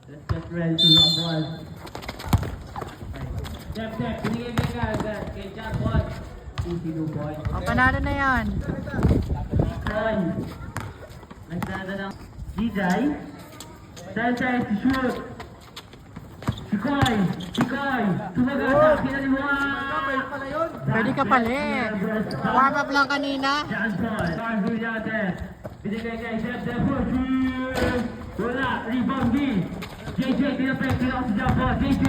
Let's get ready to rumble. Step, pinigay ka agad. Kay Jack Ball. Easy to boy. O, panalo na yan. Son. Nagsada ng Gijay. Sentence, shoot. Chikoy. Sumagat. Kinaliwa. Pwede ka pala eh. Warm up lang kanina. John Paul. Carl Villate. Binigay kay Jeff Defo. Wala. Rebound D. JJ. Tinapek. Tinapek si John Paul. JJ.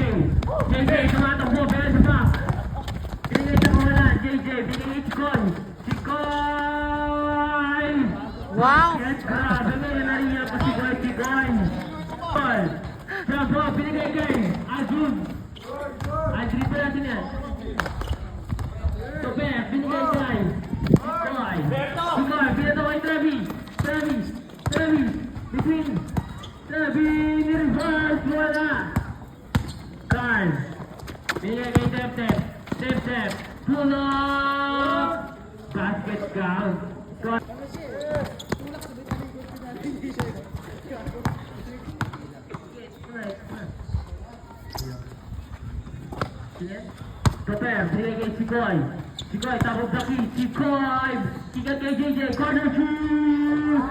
Tumatakbo. Pero sa pa. Binigay sa kawalan. JJ. Binigay Chikoy. Wow! Grabe ngayon na rin po si Chikoy. Paul. John Paul. Binigay kay Azul. Adri pa natin yan. Super. Binigay kay Chikoy. Pinataw kay Travis. Between Travis. Ni-reverse. Wala. Carl. Binigay kay Tep. Pull up. Basket count. Super, binigay kay Chikoy, tapos Zaki, Chikoy, tingnan kay JJ, corner shoot!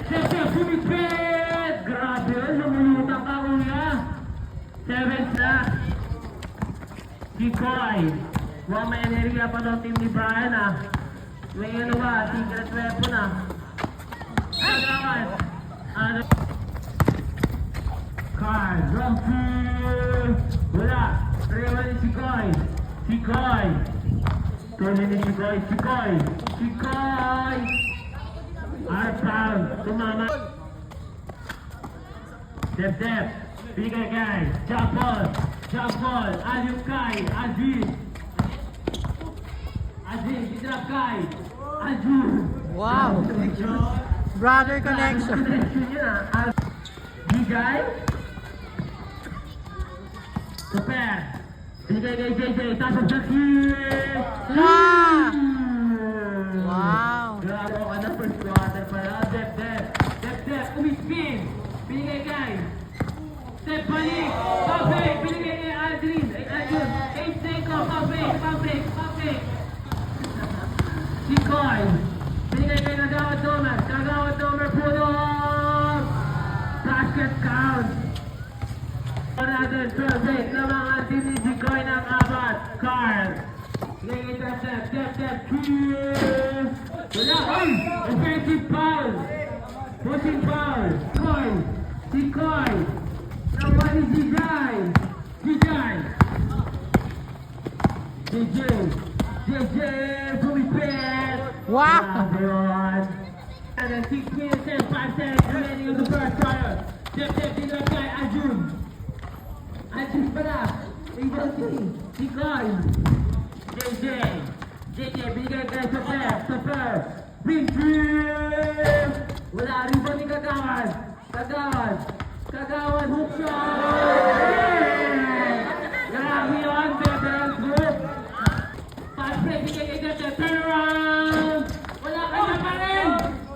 Step, pumipit! Grabe yun, namulutan ka kuya. 7 na. Chikoy, mukhang may enerhiya pa daw team ni Brian ah. May ano ba, secret weapon ah. Kagawan, ano? Carl, drum pull! Wala! Rewa ni Chikoy! Tuloy ni Chikoy! Arpound! Tumama! Dep! Bigay kay! Jump ball! Aliw kay! Aziz! Idrap kay! Azul! Wow! Brother connection. Gijay? Super! Bigay kay JJ, tapos Zaki! Wow! Grabe ka na, first quarter pala. Dep, umispin! Binigay kay Step balik! Pabrik! Binigay kay Aldrin! Ayun! 8 seconds! Pabrik! Chikoy! Binigay kay Kagawad Domer! Pull up! Basket count! Natin, 12-8 lamang ang team ni Chikoy ng abat. Carl. Binigay kay Step. Wala. Offensive foul. Pushing foul. Chikoy. Naman ni Gijay. JJ. Pumipit. Wow! And then 6 minutes and 5 seconds remaining in the first quarter. Step, dinner kay Ajun pala. Ibang Chikoy. JJ, binigay kay Super. Winfield! Wala rin ba ni Kagawan? Kagawan, hook shot! Grabe yun, veteran group. Fast break, binigay kay Jeff, turn around! Wala,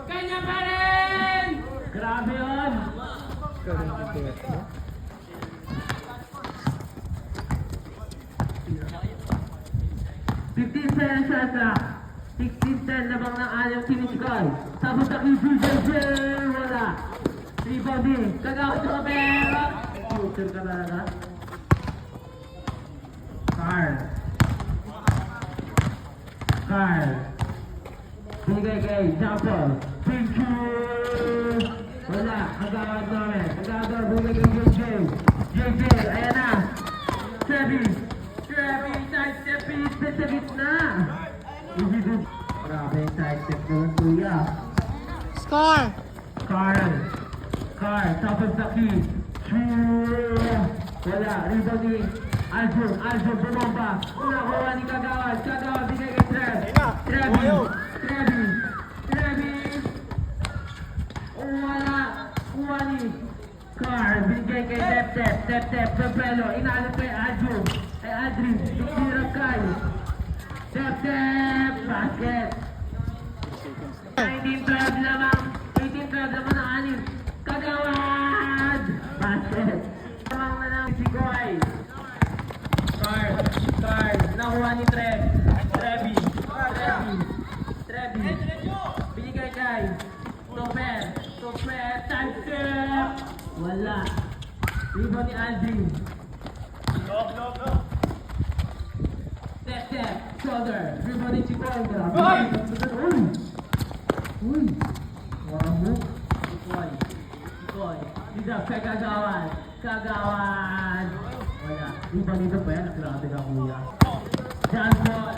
kanya pa rin! Grabe yun! 15 seconds na. 16-10 labang ng anyang Chikoy. Tapos na kay JJ. Wala. Rebound din. Kagawad sa kapera. Shooter ka talaga. Carl. Binigay kay Jampol. Wala. Kagawad namin. Binigay kay JJ. Ayan na. Trevi, sidestep, pinipit sa gitna. Grabe yung sidestep ko ng kuya. Score! Carl, tapos Zaki. Wala, rebound ni Aljo, bumomba. Nakuha ni Kagawad, bigay kay Trevi. Wala, kuha ni Carl, bigay kay Tep, Pepelo, inaalap kay Adrin, Dirab kay Tep, Basket. 18-12 lamang. 18-12 lamang na anim. Kagawad! Basket. Lamang na lang si Goy. Card. Nakuha ni Trevi. Binigay kay Topper. Time step. Wala. Rebound ni Aldrin. Step. Shoulder. Rebound ni Chicoy. Uy. Wamo. Chicoy. Didap kay Kagawad. Wala. Rebound nito pa yan. Grabe ka kuya. John Paul.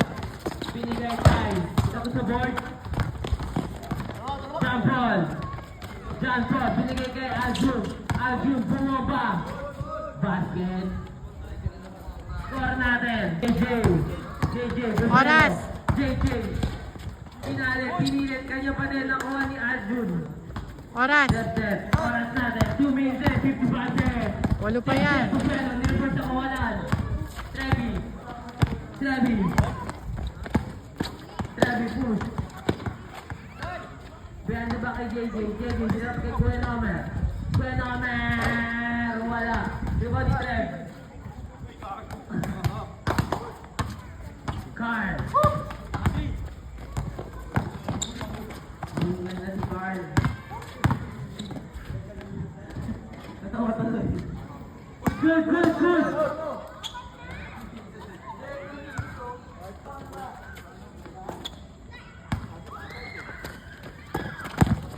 Binigay kay. Tapos sa board. John Paul. Binigay kay Aljun bumaba. Basket. Score natin. JJ. Oras. JJ. Pinilit. Kanya pa din nakuha ni Aljun. Oras. Step. Oras natin. 2 minutes and 55 seconds. Walo pa yan. Nilipot sa kawalan. Trevi push. Behind ba kay JJ? Sinap kay Gwenomer. Wala. Diba di Trev? Carl. Bungan na si Carl. Natawa tuloy. Good.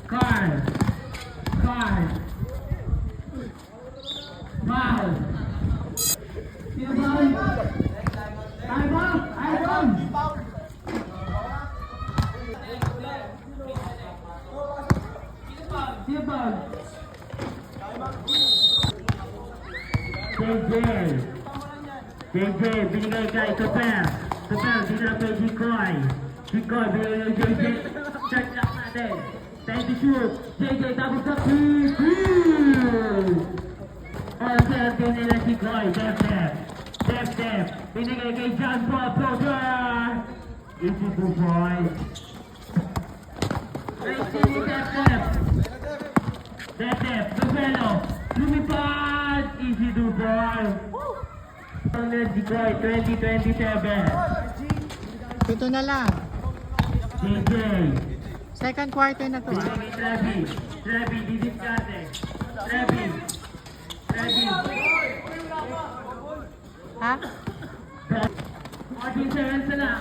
Carl. Foul. Sino foul? Ivan. Sino foul? JJ, binigay kay Topper, binigay kay Jikoy, binigay kay JJ. Check lang natin. Time to shoot. JJ, tapos sa all 17 nila si Goy. Def. Binigay kay John Paul Potter. Easy 2 points. 19 ni Def. Duvelo. Lumipad. Easy 2 points. Si Goy, 20-27. Ito na lang. JJ. Second quarter na to. Binigay kay Trevi. Didiskarte. Trevi. Ha? 14 seconds na lang.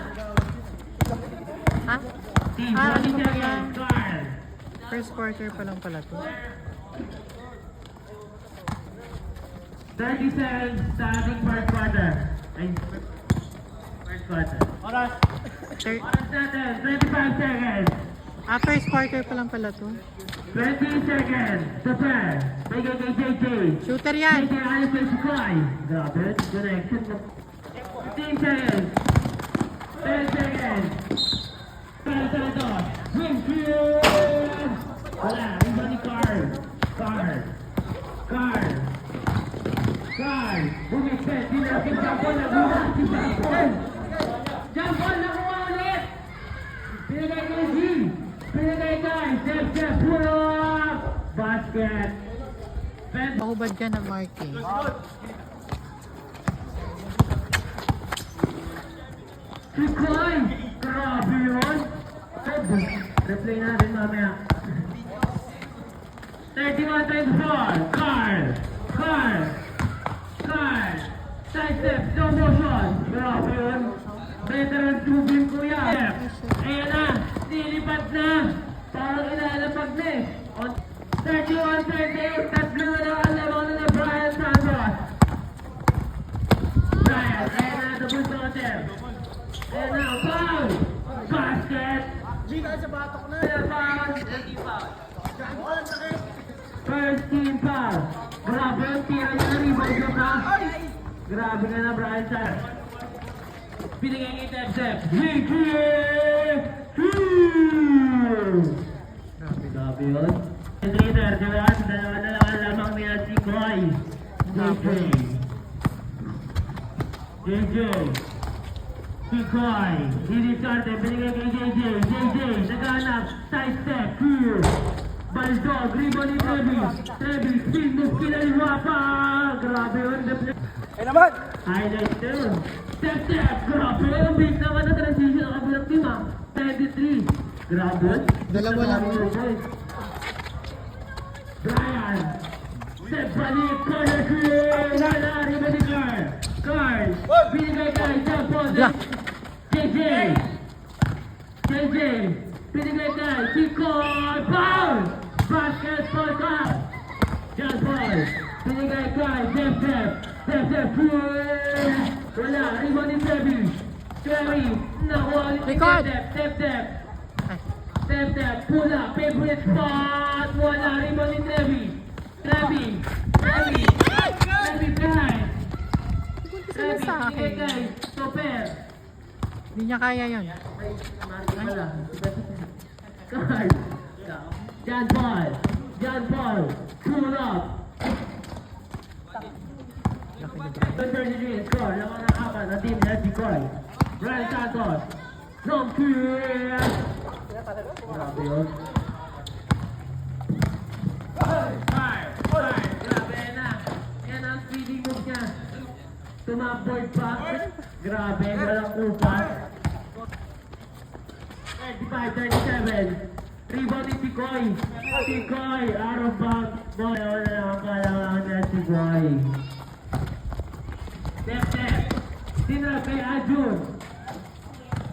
Ha? Team, Ah, 14 ano ba yan? seconds. Carl. First quarter pa lang pala to. 30 seconds starting first quarter. First quarter. Oras natin, 25 seconds. First quarter pa lang pala to. 20 seconds. Super. Bigay kay JJ. Shooter yan. JJ, alis kay Sukoy. Grabe, connection mo. 15 seconds. 10 seconds. 10 seconds. Swing shoot! Wala, iba ni Carl. Bumipet, dinapit Jampol, naguha si Jampol. Jampol, nakuha ulit. Pinagay kay G. Pinagay kay Step, pull up. Basket. Mahubad ka ng marking. Si Koy! Grabe yun! Replay natin mamaya. 31-24. Carl! Side step, slow motion. Grabe yun. Veteran tubing ko yan. Ayan na, nilipat na. Parang ilalapag na eh. 31-38, tatlo na lang ang lamang na Brian Santos. Brian, ayan na, double totem. Ayan na, foul! Basket! Foul! First team foul. Grabe yung tira niya na rebound yung ka. Grabe nga na Brian Santos. Binigay kay Tep. Grabe yun. Leader, diba? Dalawa na lang ang lamang niya si Koy. JJ. Kikoy. Didiscarte. Binigay kay JJ. JJ. Naghanap. Side step. Clear. Baldog. Rebound ni Trevi. Trevi. Spin move. Kinaliwa pa. Grabe yun. Highlight yun. Step step. Grabe yun. Big naman na transition. Ang kabilang team ah. 23. Grabe yun. Dalawa lang yun. Brian. Step balik. Corner clear. Wala. Rebound ni Carl. Carl. Binigay kay jump ball. JJ. JJ. Binigay kay Kikoy. Foul. Basketball cup. Jump ball. Binigay kay Step step. Step step. Wala. Rebound ni Trevi. Trevi. Nakuha ni Record. Step step. Step step. Pull up. Favorite spot. Wala. Rebound ni Trevi. Trevi. Trevi. Trevi behind. Sila sa Binigay akin. kay Stopper. Hindi niya kaya yun. Card. John Paul. John Paul. Pull up. 33 score. Lamang ng apat na team na Kikoy. Brian Santos. Long clear. Grabe yun. Five. Grabe na. Yan ang speeding move niya. Tumabord pa. Grabe. Walang upas. 35-37. Rebound ni Kikoy. Kikoy. Out of bounds. Boy, wala lang ang kailangan na si Kikoy. Step. Tinrap kay Ajun.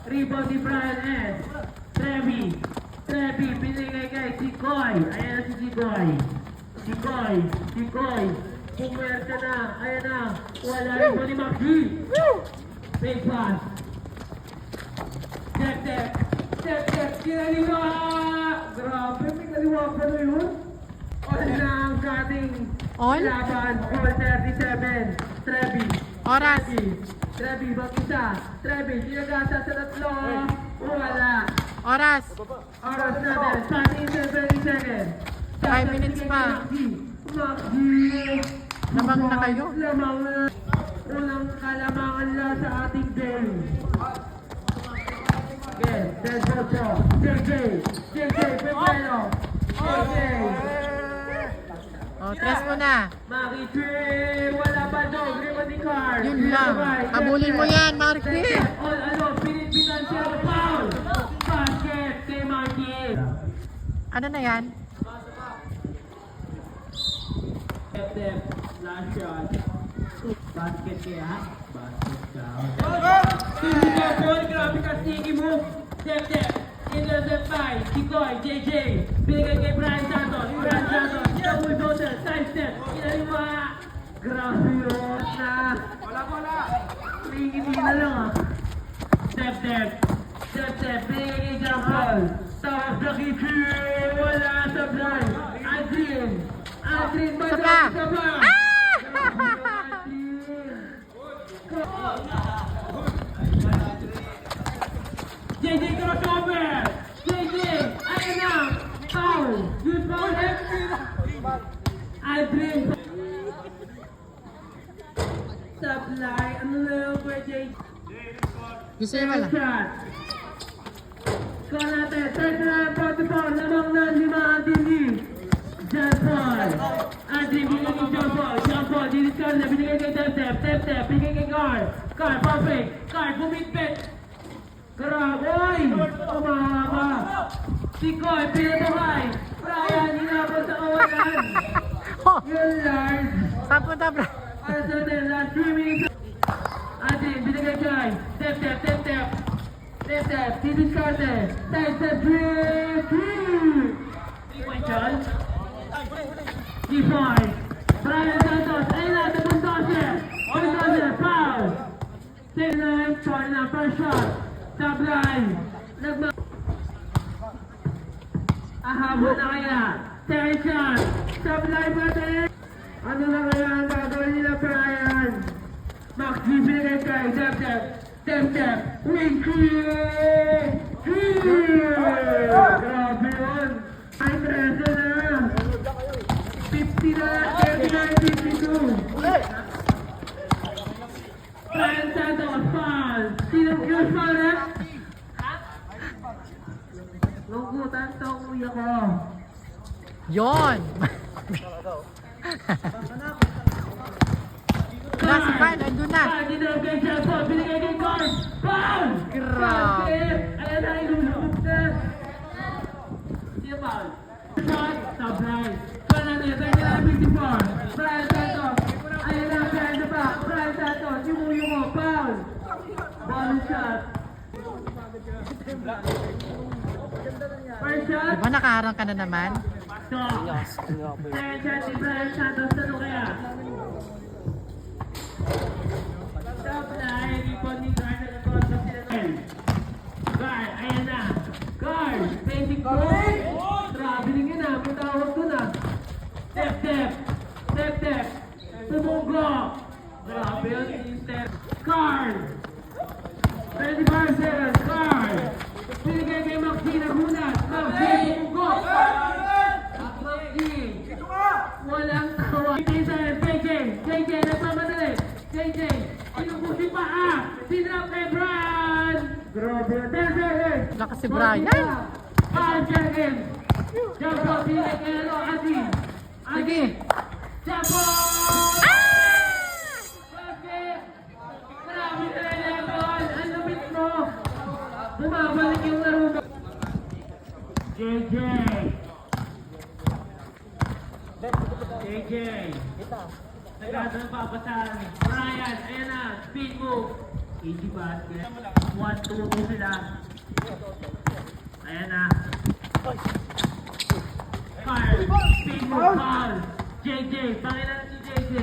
Rebound ni Brian S. Trevi. Binigay kay Kikoy. Ayan na si Kikoy. Kikoy. Pumerta na. Ayan na. Wala rebound ni Maxi. Big pass. Step. Kinaliwa. Grabe. May kaliwa pa na yun. All na ang ating On? laban. All 37. Trevi. Oras. Trevi, mag-isa. Trevi, sinagasa sa tatlo. Wala. Oras. Oras natin. 30 seconds. 5 minutes pa. Maxi. Lamang na kayo. Lamang na. Unang kalamangan lang sa ating game. Again, there's no ball. JJ, Pepelo. JJ. O, tres mo na. Mariki, wala ba dog? Rebound ni Carl. Yun lang. Habulin mo yan, Marky. Pinitbitan siya ng foul. Basket kay Marky. Ano na yan? Step, last shot. Basket kaya. Basket down. Ball, grabe ka sneaky move. Step. Intercept by Kikoy, JJ. Binigay kay Brian Santos. Double dozer, side step. Kinaliwa. Grabe yun na. Wala. Hindi na lang ah. Step. Binigay kay John Paul. Tawag na Kiki. Wala sa blind. Adrian, ba Saba. Saba. JJ crossover! JJ! Ayun na! Foul! Use foul! Aldrin! Supply! Ano na yun for JJ? Gusto niya wala? Shot! Score natin! 39-44! Lamang na 5 ang dindi! John Paul! Aldrin binigay kay John Paul! Diniscard na binigay kay Step! Binigay kay Carl! Perfect! Carl! Bumitbit! Grabe! Umahaba! Kikoy, pinabahay! Brian, hinabot sa kawalan! Yun lang! Sampo na, bro. Para sa atin, last 3 minutes! Atin, binigay kay Step! Diniscarte! Step! 3! Point shot! D5! Brian Santos! Ayun na! Bulldozer! Foul! 6-9! Sorry na, first shot! Sablay! Ahabol na kaya? Second shot! Sablay pa din! Ano na kaya ang gagawin nila, Brian? Max G binigay kay Step! Wing clear! Grabe yun! Ay, 13 na! 50 na! 39-52! Brian Santos, foul! Sinong sorry. Lungkutan to, kuya ko. Yon! Na, si Brian, nandun na. Dinarap kay Japo, binigay kay Carl. Foul! Grabe. Ayan na, ilulubog na. Siya foul. Shot, top right. Fernandez, 29-54. Brian Santos. Ayan na, Brian sa back. Brian Santos, yung foul. Ball shot. First shot. Diba nakaharang ka na naman? So, second shot ni Brian Santos. Ano kaya? Top line, ipon ni Guard na nagkonto sila ng Guard, ayan na. Guard, basic goal. Traveling yun ah, may tawag ko na. Step. Tumugo. Grabe yun, step. Guard. 25 seconds, Guard. Binigay kay Maxine ang hunat. Maxine, tumugo. Maxine. Walang tawa. JJ, nagmamadali. JJ, inubusin pa sinap kay Brian. Grabe. 10 seconds. Lakas si Brian. 5 seconds. Jump shot, binigay kay Adi. Sige. Jump shot! Bakit? Grabe talaga yun. Ang lupit mo. Bumabalik yung laro mo. JJ. Nagkasa ng papasan. Brian, ayan na. Speed move. Easy basket. 1-2 sila. Ayan na. Carl. Speed move. Carl. JJ. Pangilan si JJ.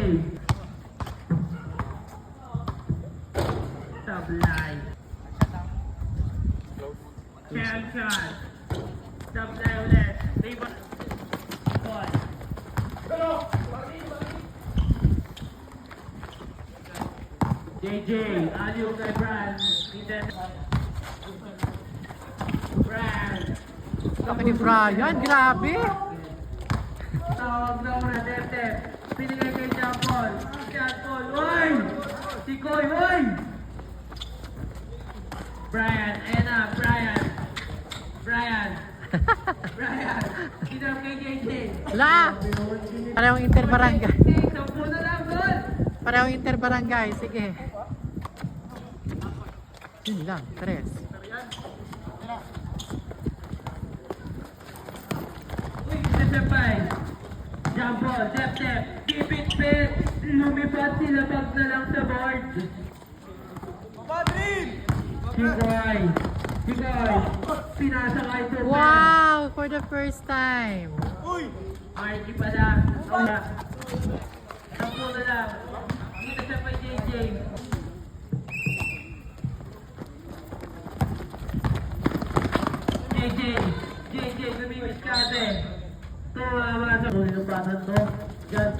Sablay. Shell shot. Sablay ulit. Rebound. Ball. JJ, aliw kay Brad. Brad. Laki ni Brian, grabe. Tawag na una, Def. Pinigay kay John Paul. Oy! Si Koy, oy! Brian, ayan na, Brian. Sinap kay JJ. Wala. Parehong interbarangay. Sampu na lang, gol! Parehong interbarangay. Sige. Yun lang. 3. Sasabay. John Paul, Def. Keep it fit. Lumipad sila pag na lang sa board. Sikoy. Pinasakay to Wow! For the first time. Marky pala. Wala. Sampu na lang. Dito siya pa JJ. JJ, lumiwis ka ate. Tumama sa huli ng batang to. John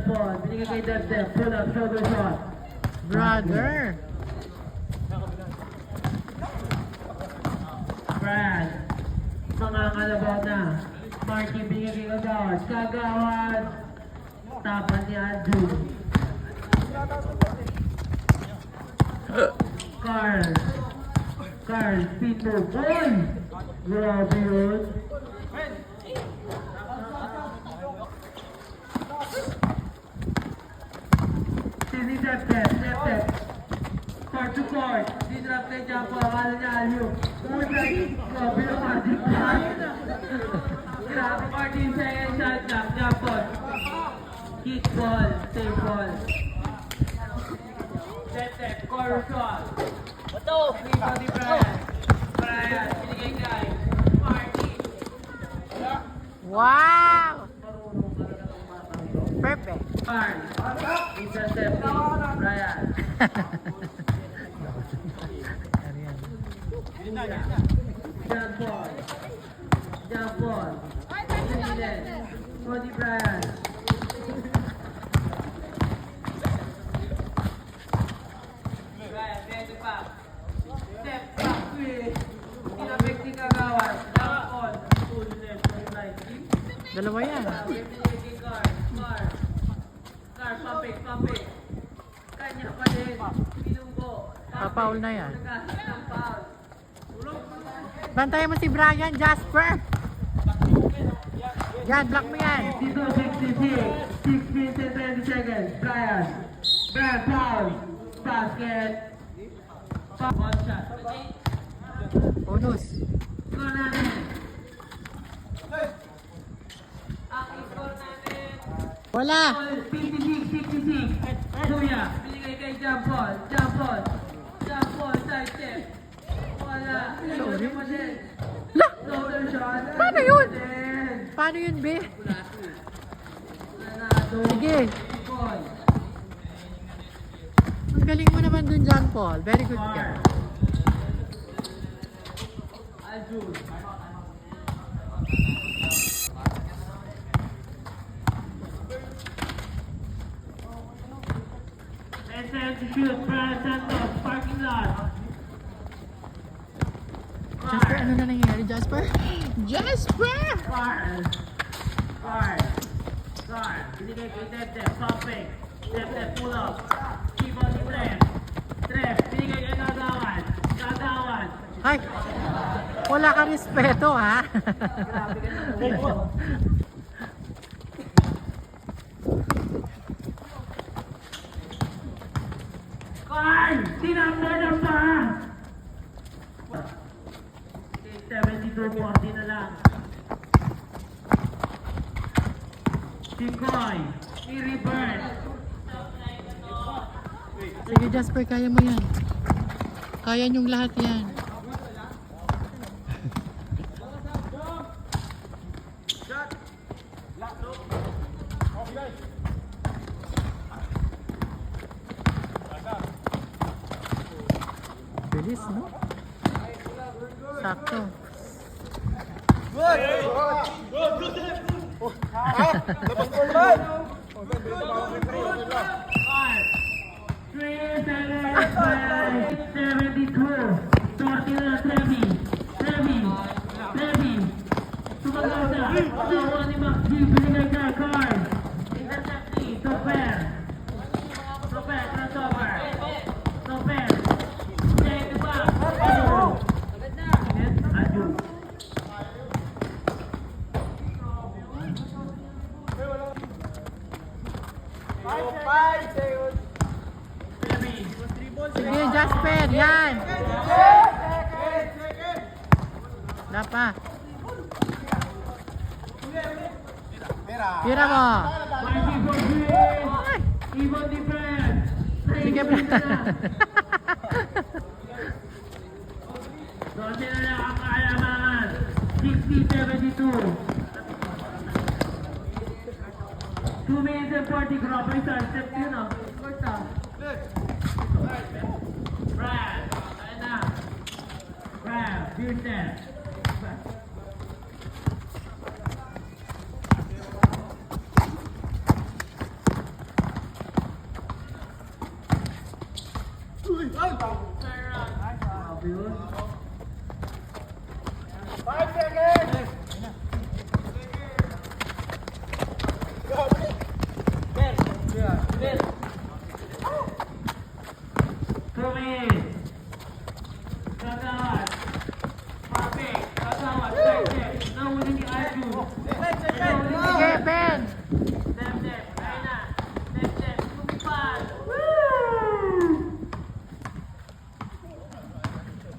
Paul. Binigay kay Def. Pull up, shoulder shot. Brother. Brad. Mga kalabaw na. Marky, binigay kay Kagawad. Kagawad. Tapan ni Andrew. Carl, speed move. Uy! Grabe yun. Sini Def. Court to court. Dinrap kay Japo. Akala niya aliw. Uy, grabe yung magic pass. Grabe, 14 seconds shot clock. Japo. Kick ball. Save ball. Def. Core shot. Rebound ni Brian. Binigay kay Marty. Wow! Perfect. Carl. Intercept ni Brian. John Paul. Cody Brian. Medyo pa. Step back. Kinapik ni Kagawad. John Paul. Full left. Right. Dalawa yan. Car, papik. Kanya pa din. Pinunggo. foul na yan. Bantayan mo si Brian, Jasper. Yan, block mo yan. 62-66, 6 minutes and 20 seconds. Brian, foul, basket. One shot. Bonus. Score natin. Wala. 56-66. Luya, binigay kay John Paul, side step. Wala. Sorry. Ano din? La! Shoulder shot. Paano yun? Din. Paano yun, be? Nanado. Sige. Paul. Ang galing mo naman dun, John Paul. Very good ka. Aljun. And time to shoot, Brian Santos, parking lot. Jasper, ano na nangyayari, Jasper? Jasper! Guard. Binigay kay Dep, pumping. Dep, pull up. Keep on the trap. Binigay kay Kagawan. Ay! Wala ka respeto, ha? Guard! Tinamnan na pa! 72-40 na lang. Si Koy. I-reverse. Sige, Jasper, kaya mo yan. Kaya niyong lahat yan. Bilis, no? Sakto. Guard. 3 seconds. 72. 40 na Trevi. Sumagal na. Tawa ni Max G. Binigay ka. Guard. Intercept ni. Soper. Crossover. Soper. Check the back. Adjun. Trevi. Sige, Jasper, yan. Wala pa. Tira mo. Marcy for three. Even different. Sige, bro. Dose na lang ang kaalamangan. 60-72. 2 minutes and 40. Grabe sa step yun ah. First ah. Brad. Ayun na. Brad. Beer step. Grabe yun. 5 seconds! Kagawad. Perfect. Kagawad. Side step. Nahuli ni Arjun. Sige, Ben. Step. Ayun na. Step. Lumipad.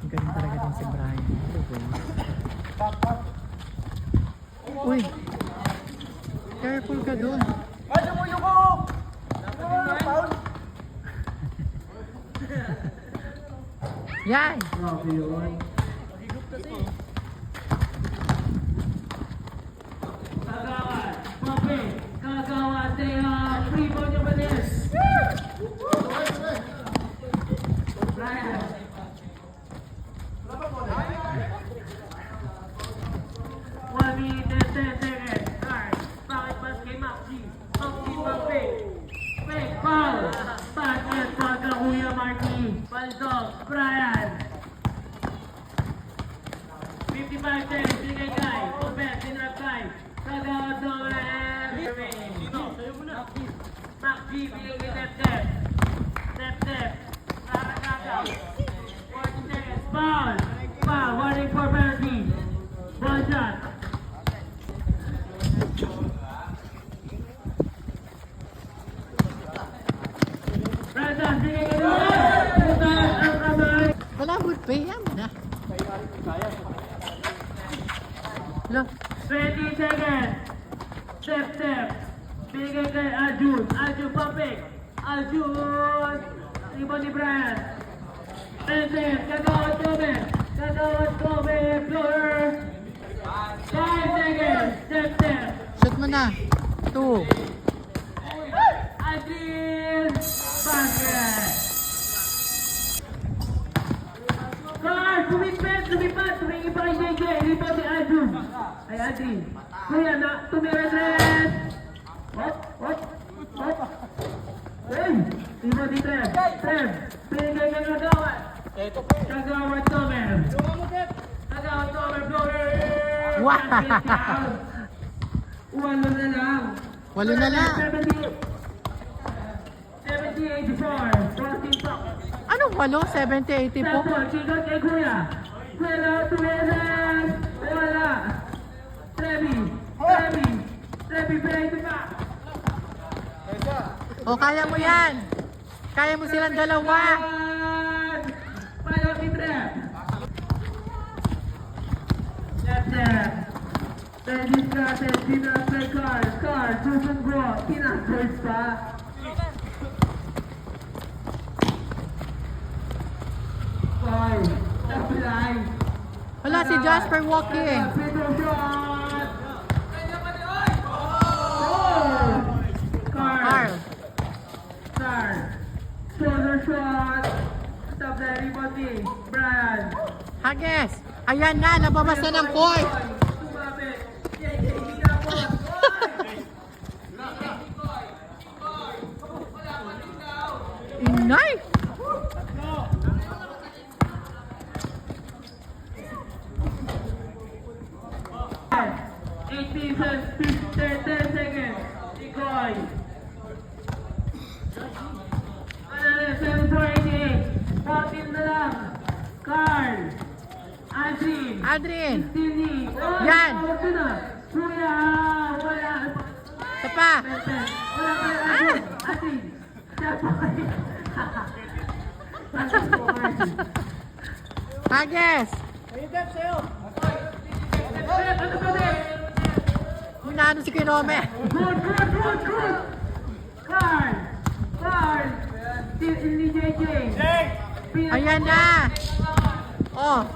Ang galing talaga din si Brian. Uy. Careful ka dun. Ay, sumuyo ko! Foul! Yan. Grabe yun. Kagawad. Perfect. Kagawad. Free ball niya ba din? Brian. One minute and 10 seconds. Start. Bakit mas kay Maxi? Perfect. Fake foul. Basket pagka Kuya Marky. Palsok. Brian. 55 seconds. Sige guy. Pupet. Sinrap guy. Kagawad double and remaining. Maxi. Bigay kay Step. Step. Kagawad. Foul. Foul. Warning for penalty. Ball shot. Ratas, bigay ka doon. Butas ang kamay. Wala good pay yan na. Look. 20 seconds. Step, step. Bigay kay Arjun. Arjun, pumping. Arjun. Rebound ni Brian. 10 seconds. Kagawad Kobe. Kagawad Kobe. Floater. 5 seconds. Step, step. Shoot mo na. 2. Arjun. Basket. Car, sumipet, sumipat. Tumingin pa kay JJ. Rebound ni Arjun. Ay, Arjun. Kuya, tumira red. Hop, hop, hop. Hey! Rebound ni Trev. Trev. Pinigay kang Kagawad. Kagawad Tomer. Kagawad Tomer. Floater. Wow. Walo na lang. Walo na lang. 70-84. 14 pa. Anong walo? 70-80 po? Tapos, kikot kay Kuya. Kuya, tumiras. Wala. Trevi. Trevi. Trevi, pinahito pa. O, kaya mo yan. Kaya mo silang dalawa. Paano si Trev? Left there. Then discarded. Tinasay card. Card. Susan Bro. Tinasay pa. Five. Apply. Wala si Jasper walking. Pedro shot. Oh! Carl. Card. Shoulder shot. Stop the rebound ni Brian. Hages. Ayan na, nababas na ng court. Sumabit. Hindi na po. Inay. Eight pieces, 10 seconds. Ikoy. 7-4-88. 14 na lang. Carl. Adrian. Adrian. Sydney. Oh, Yan. tawag ko na. Kuya, wala. Isa pa. Wala pa yung Adrian. Adrian. Siya pa kayo. Hages. Ano ba din? Inaano si Kinome. Good. Carl. Ni JJ. Ayan na. Oh.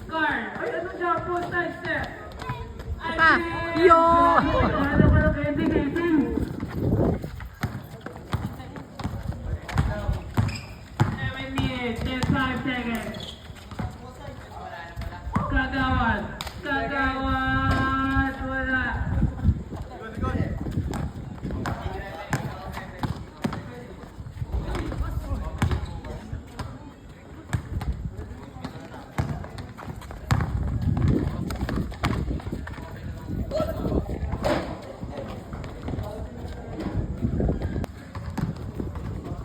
Carl. Ay, ano siya? Post time step. Pa. Yo. Ano ba ng candy gaming? 7 minutes and 5 seconds. Kagawad. Wala.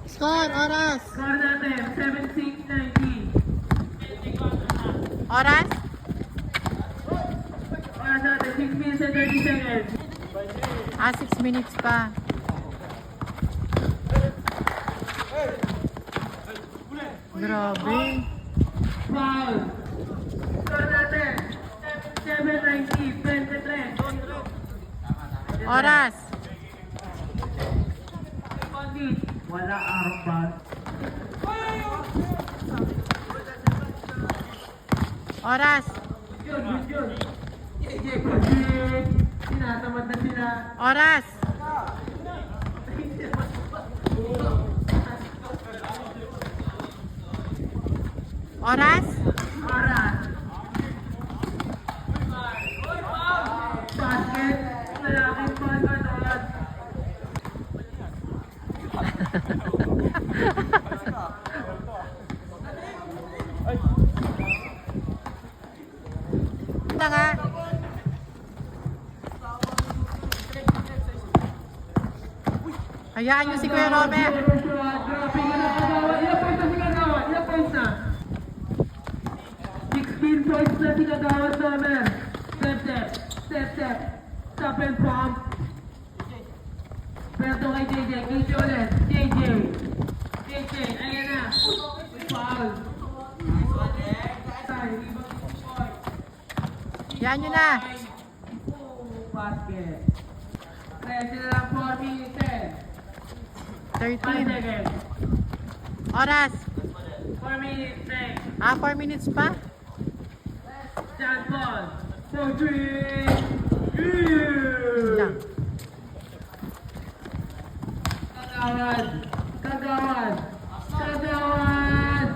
Score, oras. Score natin, 7-6-19. Oras? Oras natin, 6 minutes and 30 seconds. 6 minutes pa. Grabe. Foul. Score natin, 7-19, 23. Oras. Wala arbat. Oras. Yun. Project. Tinatamad na sila. Oras. Oras. Basket. Lalaking oras. Na nga. Hayaan nyo si Kuya Romer. Dropping na kagawa. Ilang points na si Kagawa? Ilang points na? 16 points na si Kagawa, Romer. Step, step. Step, step. Stop and pump. Pwede kay JJ. KJ ulit. JJ. JJ. Ayan na. Foul. Hayaan nyo na. Basket. Pwede na lang 4 minutes eh. 5 13. seconds. Oras. 4 minutes eh. 4 minutes pa? Stand ball. 4-3. Lang. Kagawad. Kagawad. Kagawad.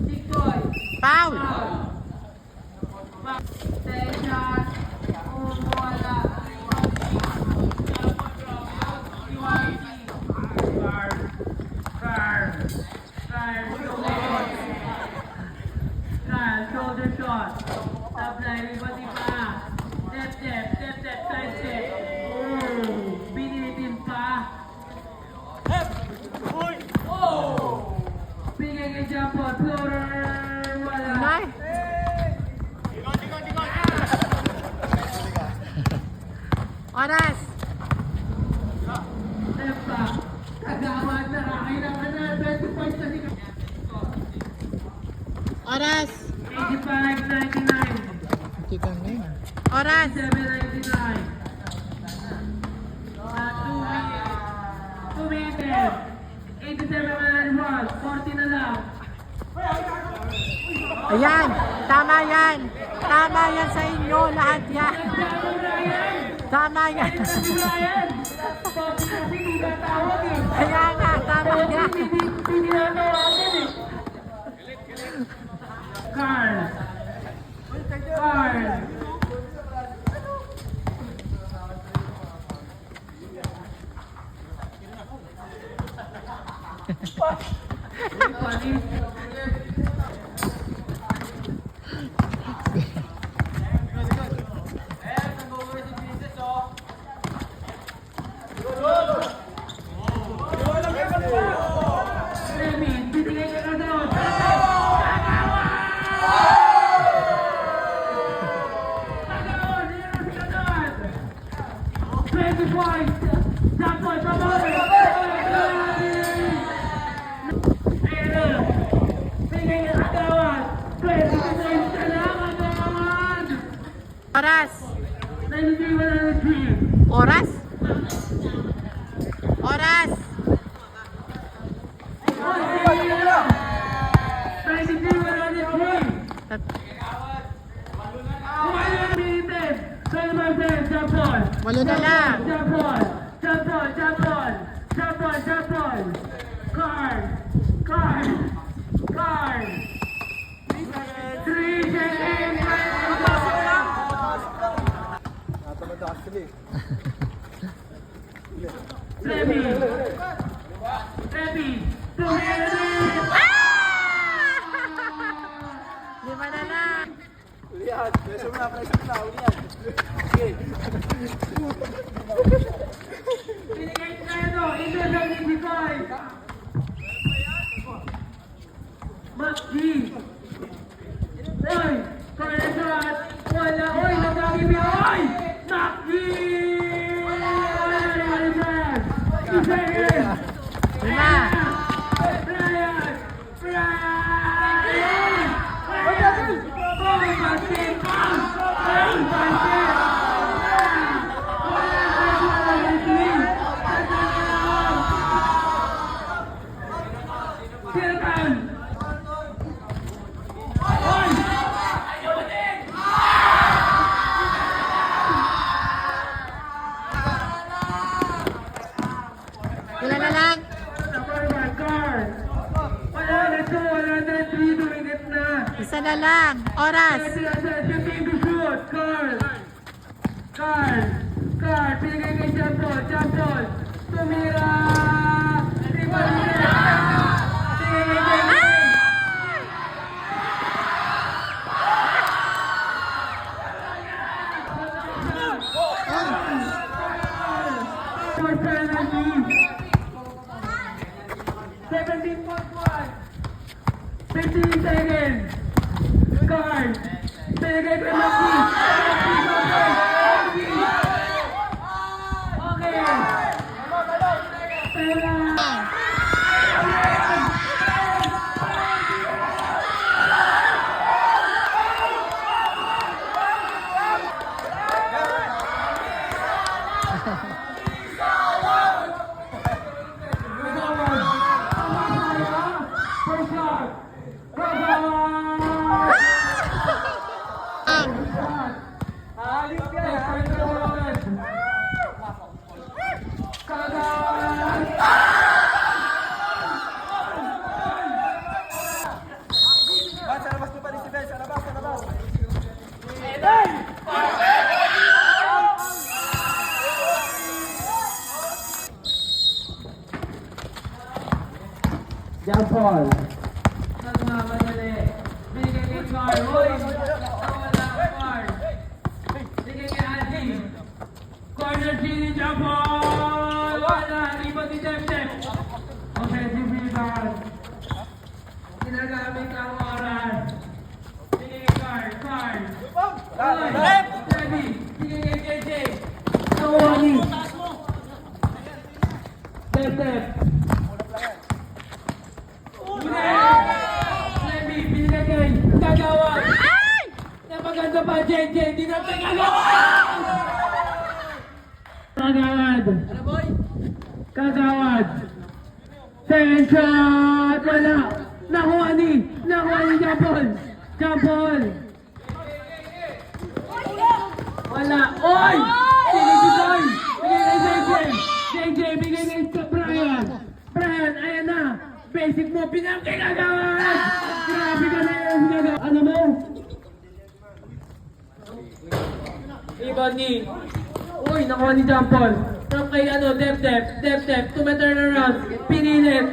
Tikoy. Foul. Foul. Station. Wala. Shoulder shot. Top line, iba't iba. Step, step, step, step, side step. Oh, pinitin pa. Bigay kay jump ball, floater. Wala. Nay. Oras. Step back. Kagawad na kailangan na 20 points na si Oras. 85-99. Kita na yun. Oras. 7-99. 2 minutes. 87-91. 40 na lang. Ayan. Tama yan. Tama yan sa inyo. Lahat yan. Jago Ryan! Tama yan. Si Ryan! Pag kasi tinatawag eh. Kaya nga. Tama yan. Hindi na tawagan eh. Carl! Carl! Funny. Remy, bibigay ka na daw. Kagawan! Kagawan! 20 points! Jump point, pabalik! Ayan na! Bigay ka Kagawan! 20 points ka na, Kagawan! Oras. 93-103. Oras. Oras. 93-103. Jump ball! Walo na lang. Jump ball! Jump ball! Jump ball! Jump ball! Jump ball! Card! Card! Card! 3 seconds! Remy! Remy! 2 minutes! Lima na lang. Ulihan. Preso mo na. Ulihan. Okay. Binigay tayo no! Interval ni Bikoy! Mac G! Oy! Corner shot! Wala! Oy! Nagagib niya! Oy! Mac G! Wala! Isa yun! Lima. Brian! Brian! Oy! Basket! Oy! Basket! Ilan na lang? Isa na lang. Oras. Carl, pinigay kay jump ball, tumira! Pinigay kay For penalty! 17.1. 15 seconds. Card. Binigay ko yung Lucky. Okay. Pera. First shot. Alis ka! Bas, sa labas mo pa ni si Ben, sa labas, sa labas. Jump ball. Nagmamadali. Binigay kay Carl. Hoy! Nawala ang Carl. Binigay kay Adi. Corner Gini, jump ball! Wala! Rebound ni Dep-Dep. Offensive rebound. Ginagamit ang oras. Binigay kay Carl. Carl. Hoy! Debbie. Binigay kay JJ. Nawali. Dep-Dep. Lemmy, binigay kay Kagawad. Napaganda pa, JJ. Di na kay Kagawad! Kagawad. Kagawad. Second shot. Wala. Nakuha ni jump ball. Jump ball. Wala. Oy! Binigay kay JJ. JJ, bigay kay Brian. Brian, ayan na. Basic mo, pinagkagawad! Grabe ka na yan, gagawa. Ano mo? Rebound ni. Uy, nakuha ni jump ball. From kay Dep-Dep. Dep-Dep, tumaturn around. Pinilit.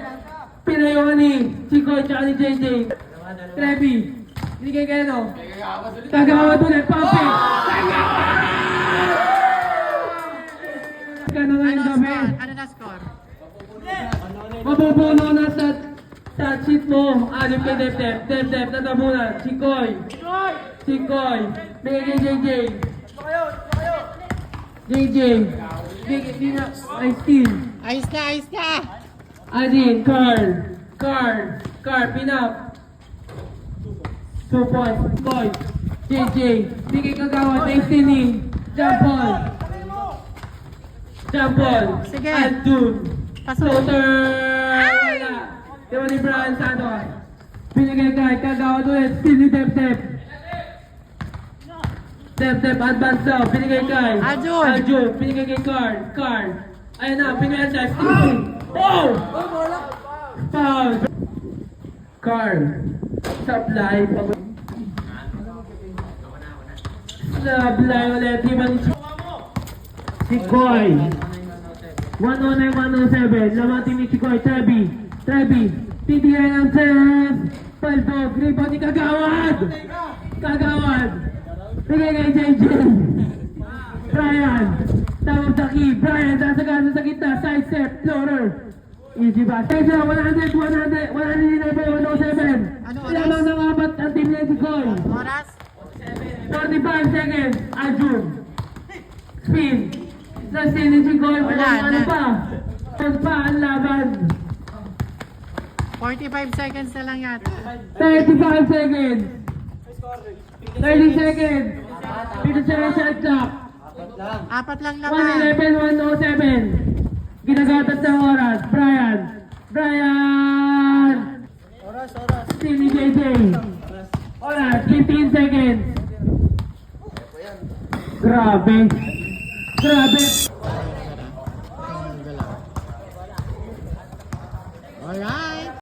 Pinayuhan ni Chico at ni JJ. Trevi. Binigay kay Kagawad ulit, Papi. Kagawad! Gano'n na yung gabi. Ano na score? Mabubuno na sa sheet mo. Alim kay Dep-Dep. Dep-Dep, natabunan. Chikoy. Chikoy. Bigay kay JJ. JJ. Bigay din na. I steal. Ayos na! Adin. Carl. Pinap. 2 points. Boy. JJ. Bigay Kagawad. Extending. Jump ball. Sige. Aldun. Pasok. Floater! Wala. Diba ni Brian Santos? Binigay kay Kagawad ulit. Steal ni Dep-Dep. Dep-Dep, advance daw. Binigay kay Aljun. Binigay kay Carl. Ayun na, binigay kay Steal. Oh! Foul! Carl. Supply. Supply ulit. Diba ni Chikoy. 109-107, lamang team ni Chikoy, Trevi, titigan ang chance, palbog, rebound ni Kagawad, bigay kay JJ, Brian, tawag sa key, Brian, dasagasa sa gitna, side step, floater, easy pass, Teja, 111-107, Ano oras? lamang ng apat ang team ni Chikoy, Oras? 45 seconds, Ajun, spin, sa sini Chikoy, Wala ano na. pa? Ano pa ang laban? 45 seconds na lang yata. 35 seconds. 30 seconds. Dito sa shot clock. Apat lang naman. 111-107. Ginagatat ng oras. Brian! Oras. Sini JJ. Oras, 15 seconds. Grabe.